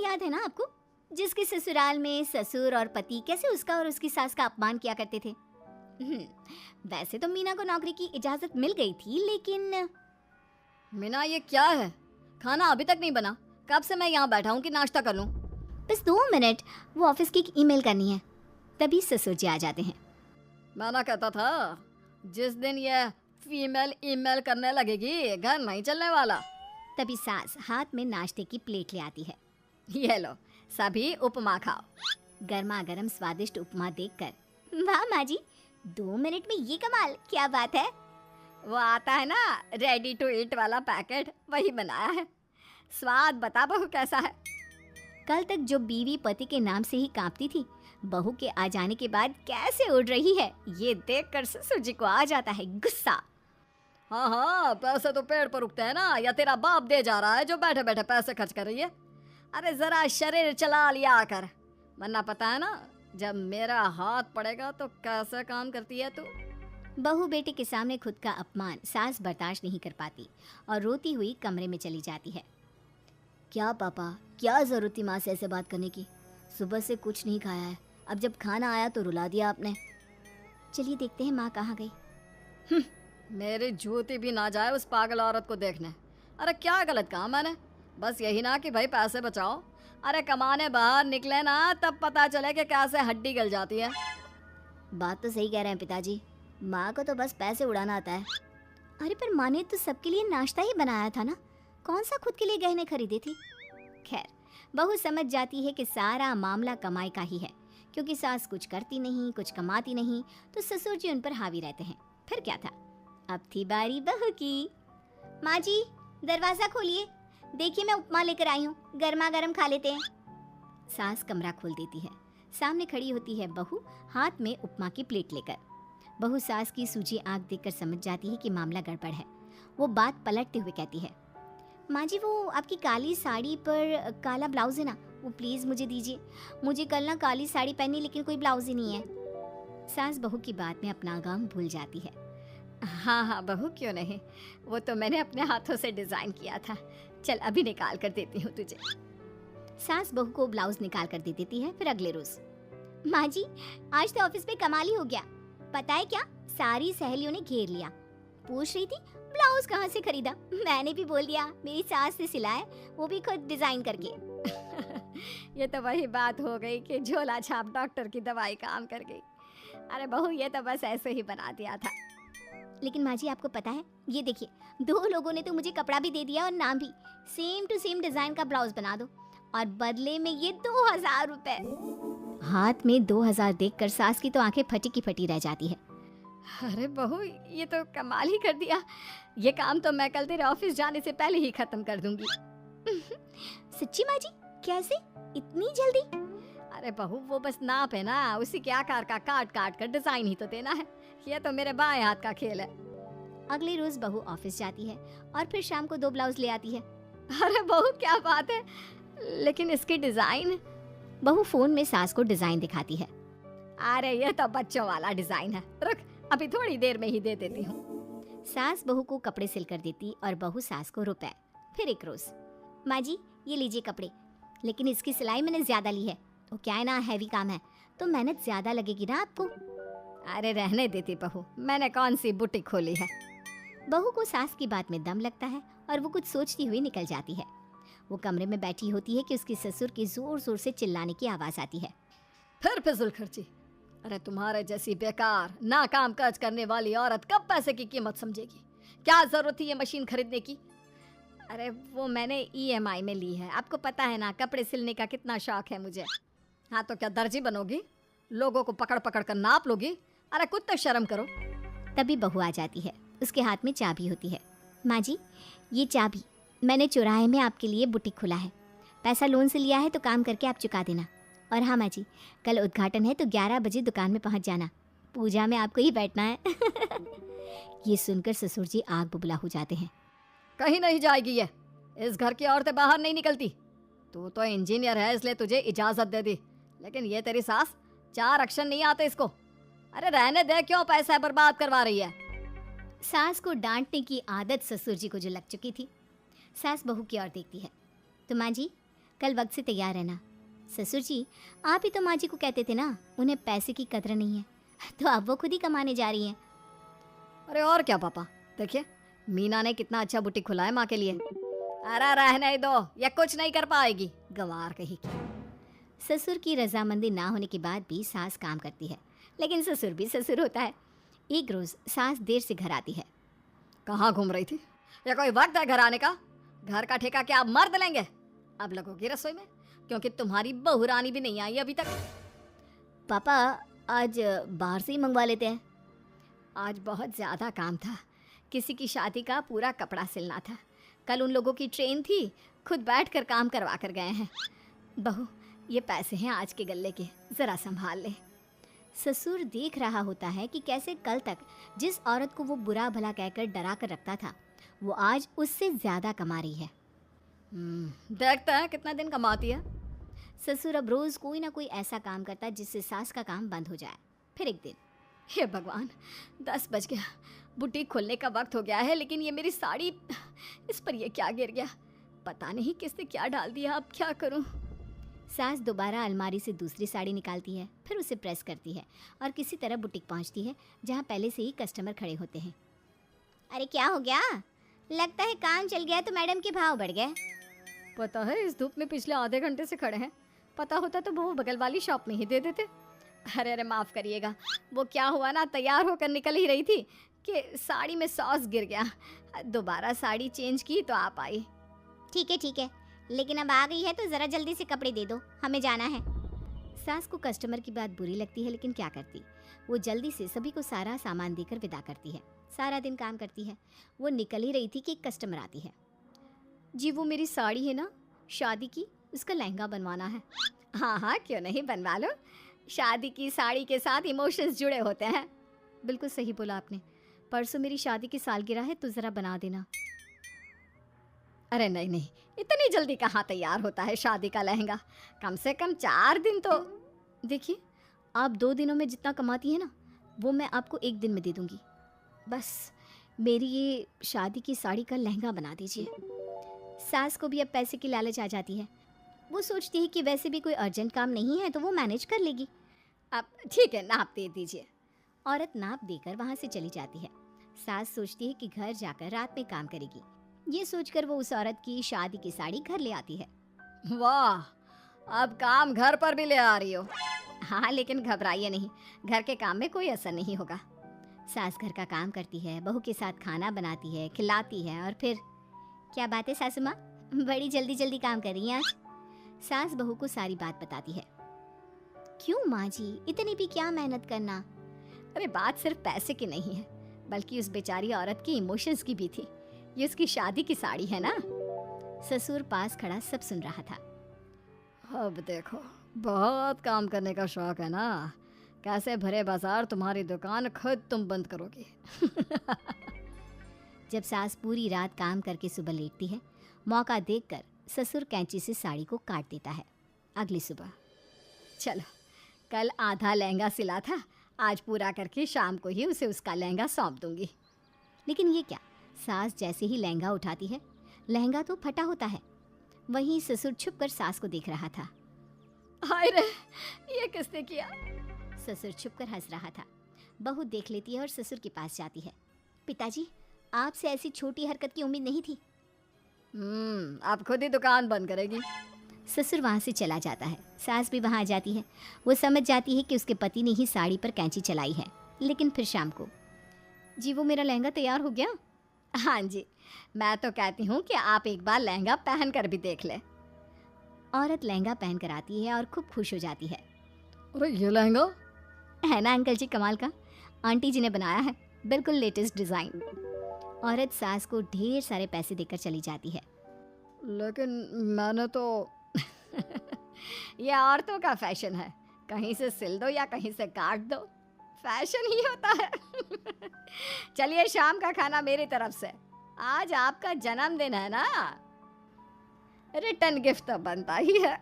याद है ना आपको, जिसके ससुराल में ससुर और पति कैसे उसका और उसकी सास का अपमान किया करते थे। वैसे तो मीना को नौकरी की इजाजत मिल गई थी, लेकिन मीना, ये क्या है? खाना अभी तक नहीं बना। कब से मैं यहाँ बैठा हूँ कि नाश्ता कर लूँ। बस 2 मिनट, वो ऑफिस की एक ईमेल करनी है। तभी ससुर जी आ जाते हैं। मैं कहता था जिस दिन ये फीमेल ईमेल करने लगेगी घर नहीं चलने वाला। तभी सास हाथ में नाश्ते की प्लेट ले आती है। ये लो, सभी उपमा खाओ। गर्मा गर्म स्वादिष्ट उपमा देखकर, वाह माँ जी, 2 मिनट में ये कमाल, क्या बात है। वो आता है ना रेडी टू ईट वाला पैकेट, वही बनाया है। स्वाद बता बहू कैसा है। कल तक जो बीवी पति के नाम से ही कांपती थी, बहू के आ जाने के बाद कैसे उड़ रही है, ये देखकर ससुर जी को आ जाता है गुस्सा। हाँ, पैसे तो पेड़ पर उगते हैं ना, या तेरा बाप दे जा रहा है जो बैठे बैठे पैसे खर्च कर रही है। अरे जरा शरीर चला लिया कर, वरना पता है ना जब मेरा हाथ पड़ेगा तो कैसे काम करती है तू। बहू बेटे के सामने खुद का अपमान सास बर्दाश्त नहीं कर पाती और रोती हुई कमरे में चली जाती है। क्या पापा, क्या जरूरत थी माँ से ऐसे बात करने की? सुबह से कुछ नहीं खाया है, अब जब खाना आया तो रुला दिया आपने। चलिए देखते हैं माँ कहाँ गई। मेरी जूती भी ना जाए उस पागल औरत को देखने। अरे क्या गलत कहा मैंने? बस यही ना कि भाई पैसे बचाओ। अरे कमाने बाहर निकले ना तब पता चले कि कैसे हड्डी गल जाती है। बात तो सही कह रहे हैं पिताजी, माँ को तो बस पैसे उड़ाना आता है। अरे पर माँ ने तो सबके लिए नाश्ता ही बनाया था ना, कौन सा खुद के लिए गहने खरीदे थे। खैर, बहू समझ जाती है कि सारा मामला कमाई का ही है, क्योंकि सास कुछ करती नहीं, कुछ कमाती नहीं, तो ससुर जी उन पर हावी रहते हैं। फिर क्या था, अब थी बारी बहू की। माँ जी, दरवाजा खोलिए, देखिए मैं उपमा लेकर आई हूँ, गर्मा गर्म खा लेते हैं। सास कमरा खोल देती है। सामने खड़ी होती है बहू, हाथ में उपमा की प्लेट लेकर। बहू सास की सूजी आंख देखकर समझ जाती है कि मामला गड़बड़ है। वो बात पलटते हुए कहती है, माँ जी वो आपकी काली साड़ी पर काला ब्लाउज है ना, वो प्लीज़ मुझे दीजिए। मुझे कल ना काली साड़ी पहनी, लेकिन कोई ब्लाउज ही नहीं है। सास बहू की बात में अपना गाम भूल जाती है। हाँ हाँ बहू, क्यों नहीं, वो तो मैंने अपने हाथों से डिज़ाइन किया था। चल अभी निकाल कर देती हूँ तुझे। सास बहू को ब्लाउज निकाल कर दे देती है। फिर अगले रोज, माँ जी आज तो ऑफिस में कमाल ही हो गया, पता है क्या, सारी सहेलियों ने घेर लिया, पूछ रही थी ब्लाउज कहाँ से खरीदा। मैंने भी बोल दिया मेरी सास से सिलाया, वो भी खुद डिजाइन करके। ये तो वही बात हो गई कि झोला छाप डॉक्टर की दवाई काम कर गई। अरे बहू, ये तो बस ऐसे ही बना दिया था। लेकिन माँ जी आपको पता है, ये देखिए 2 लोगों ने तो मुझे कपड़ा भी दे दिया और नाम भी, सेम टू सेम डिजाइन का ब्लाउज बना दो, और बदले में ये 2000 रुपए। हाथ में 2000 देखकर सास की तो आंखें फटी की फटी रह जाती है। अरे बहू, ये तो कमाल ही कर दिया। ये काम तो मैं कल तेरे ऑफिस जाने से पहले ही खत्म कर दूंगी। सच्ची माँ जी, कैसे, इतनी जल्दी? अरे बहू, वो बस नाप है ना, उसी के आकार का काट काट कर डिजाइन ही तो देना है। ये तो मेरे बाएं हाथ का खेल है। अगले रोज बहू ऑफिस जाती है और फिर शाम को 2 ब्लाउज ले आती है। अरे बहू, क्या बात है, लेकिन इसकी डिजाइन। बहू फोन में सास को डिजाइन दिखाती है। अरे ये तो बच्चों वाला डिजाइन है, रुक अभी थोड़ी देर में ही दे देती हूँ। सास बहू को कपड़े सिल कर देती और बहू सास को रुपए। फिर एक रोज, माँ जी ये लीजिए कपड़े, लेकिन इसकी सिलाई मैंने ज्यादा ली है, वो क्या है ना हैवी काम है, तो मेहनत ज्यादा लगेगी ना आपको। अरे रहने देती बहू, मैंने कौन सी बुटीक खोली है। बहू को सास की बात में दम लगता है और वो कुछ सोचती हुई निकल जाती है। वो कमरे में बैठी होती है कि उसके ससुर की जोर जोर से चिल्लाने की आवाज आती है। फिर फिजूल खर्ची। अरे तुम्हारे जैसी बेकार ना काम काज करने वाली औरत कब पैसे की कीमत समझेगी। क्या जरूरत थी ये मशीन खरीदने की? अरे वो मैंने EMI में ली है, आपको पता है ना कपड़े सिलने का कितना शौक है मुझे। हाँ तो क्या दर्जी बनोगी, लोगों को पकड़ पकड़ कर नाप लोगी? अरे कुछ तो शर्म करो। तभी बहू आ जाती है, उसके हाथ में चाबी होती है। माँ जी ये चाबी मैंने चौराहे में आपके लिए बुटीक खुला है, पैसा लोन से लिया है तो काम करके आप चुका देना। और हाँ माँ जी, कल उद्घाटन है तो 11 बजे दुकान में पहुँच जाना, पूजा में आपको ही बैठना है। ये सुनकर ससुर जी आग बुबला हो जाते हैं। कहीं नहीं जाएगी ये, इस घर की औरतें बाहर नहीं निकलती। तू तो इंजीनियर है इसलिए तुझे इजाजत दे दी, लेकिन ये तेरी सास 4 अक्षर नहीं आते इसको। अरे रहने दे, क्यों पैसा बर्बाद करवा रही है। सास को डांटने की आदत ससुर जी को जो लग चुकी थी। सास बहू की ओर देखती है, तो माँ जी कल वक्त से तैयार रहना। ससुर जी, आप ही तो माँ जी को कहते थे ना उन्हें पैसे की कदर नहीं है, तो अब वो खुद ही कमाने जा रही हैं। अरे और क्या पापा, देखिए मीना ने कितना अच्छा बुटीक खुला है माँ के लिए। अरे रहने दो, ये कुछ नहीं कर पाएगी, गंवार कही की। ससुर की रजामंदी ना होने के बाद भी सास काम करती है, लेकिन ससुर भी ससुर होता है। एक रोज सास देर से घर आती है। कहाँ घूम रही थी? या कोई वक्त है घर आने का? घर का ठेका क्या आप मर्द लेंगे? अब लगोगी रसोई में, क्योंकि तुम्हारी बहू रानी भी नहीं आई अभी तक। पापा, आज बाहर से ही मंगवा लेते हैं। आज बहुत ज़्यादा काम था, किसी की शादी का पूरा कपड़ा सिलना था। कल उन लोगों की ट्रेन थी, खुद बैठ कर काम करवा कर गए हैं। बहू, ये पैसे हैं आज के गल्ले के, ज़रा संभाल ले। ससुर देख रहा होता है कि कैसे कल तक जिस औरत को वो बुरा भला कहकर डरा कर रखता था, वो आज उससे ज़्यादा कमा रही है। देखते हैं कितना दिन कमाती है। ससुर अब रोज़ कोई ना कोई ऐसा काम करता है जिससे सास का काम बंद हो जाए। फिर एक दिन, हे भगवान, 10 बज गया, बुटीक खोलने का वक्त हो गया है, लेकिन ये मेरी साड़ी, इस पर ये क्या गिर गया? पता नहीं किसने क्या डाल दिया, अब क्या करूं? सास दोबारा अलमारी से दूसरी साड़ी निकालती है, फिर उसे प्रेस करती है और किसी तरह बुटीक पहुंचती है, जहां पहले से ही कस्टमर खड़े होते हैं। अरे क्या हो गया? लगता है काम चल गया तो मैडम के भाव बढ़ गए। पता है, इस धूप में पिछले आधे घंटे से खड़े हैं। पता होता तो वो बगल वाली शॉप में ही दे देते। अरे अरे माफ़ करिएगा, वो क्या हुआ ना, तैयार होकर निकल ही रही थी कि साड़ी में सॉस गिर गया। दोबारा साड़ी चेंज की तो आप आई। ठीक है, लेकिन अब आ गई है तो ज़रा जल्दी से कपड़े दे दो, हमें जाना है। सास को कस्टमर की बात बुरी लगती है, लेकिन क्या करती, वो जल्दी से सभी को सारा सामान देकर विदा करती है। सारा दिन काम करती है। वो निकल ही रही थी कि एक कस्टमर आती है। जी, वो मेरी साड़ी है ना शादी की, उसका लहंगा बनवाना है। हाँ, क्यों नहीं, बनवा लो। शादी की साड़ी के साथ इमोशंस जुड़े होते हैं। बिल्कुल सही बोला आपने। परसों मेरी शादी की सालगिरह है, तो ज़रा बना देना। अरे नहीं, इतनी जल्दी कहाँ तैयार होता है शादी का लहंगा? कम से कम 4 दिन तो। देखिए, आप 2 दिनों में जितना कमाती है ना, वो मैं आपको 1 दिन में दे दूँगी। बस मेरी ये शादी की साड़ी का लहंगा बना दीजिए। सास को भी अब पैसे की लालच आ जाती है। वो सोचती है कि वैसे भी कोई अर्जेंट काम नहीं है तो वो मैनेज कर लेगी। अब ठीक है, नाप दे दीजिए। औरत नाप देकर वहाँ से चली जाती है। सास सोचती है कि घर जाकर रात में काम करेगी। ये सोचकर वो उस औरत की शादी की साड़ी घर ले आती है। वाह, अब काम घर पर भी ले आ रही हो। हाँ, लेकिन घबराइए नहीं, घर के काम में कोई असर नहीं होगा। सास घर का काम करती है, बहू के साथ खाना बनाती है, खिलाती है, और फिर क्या बात है सासू माँ, बड़ी जल्दी जल्दी काम कर रही हैं आज। सास बहू को सारी बात बताती है। क्यों माँ जी, इतनी भी क्या मेहनत करना? अरे बात सिर्फ पैसे की नहीं है, बल्कि उस बेचारी औरत की इमोशंस की भी थी। ये उसकी शादी की साड़ी है ना। ससुर पास खड़ा सब सुन रहा था। अब देखो, बहुत काम करने का शौक है ना, कैसे भरे बाजार तुम्हारी दुकान खुद तुम बंद करोगी। जब सास पूरी रात काम करके सुबह लेटती है, मौका देखकर ससुर कैंची से साड़ी को काट देता है। अगली सुबह, चलो, कल आधा लहंगा सिला था, आज पूरा करके शाम को ही उसे उसका लहंगा सौंप दूंगी। लेकिन ये क्या, सास जैसे ही लहंगा उठाती है, लहंगा तो फटा होता है। वहीं ससुर छुपकर सास को देख रहा था। हाय रे, ये किसने किया? ससुर छुपकर हंस रहा था। बहू देख लेती है और ससुर के पास जाती है। पिताजी, आपसे ऐसी छोटी हरकत की उम्मीद नहीं थी। आप खुद ही दुकान बंद करेगी। ससुर वहाँ से चला जाता है। सास भी वहाँ आ जाती है। वो समझ जाती है कि उसके पति ने ही साड़ी पर कैंची चलाई है। लेकिन फिर शाम को, जी वो मेरा लहंगा तैयार हो गया? हाँ जी, मैं तो कहती हूँ कि आप एक बार लहंगा पहन कर भी देख ले। औरत लहंगा पहन कर आती है और खूब खुश हो जाती है। अरे ये लहंगा है ना अंकल जी कमाल का, आंटी जी ने बनाया है, बिल्कुल लेटेस्ट डिज़ाइन। औरत सास को ढेर सारे पैसे देकर चली जाती है। लेकिन मैंने तो ये औरतों का फैशन है, कहीं से सिल दो या कहीं से काट दो, फैशन ही होता है। चलिए, शाम का खाना मेरी तरफ से। आज आपका जन्मदिन है ना, रिटर्न गिफ्ट तो बनता ही है।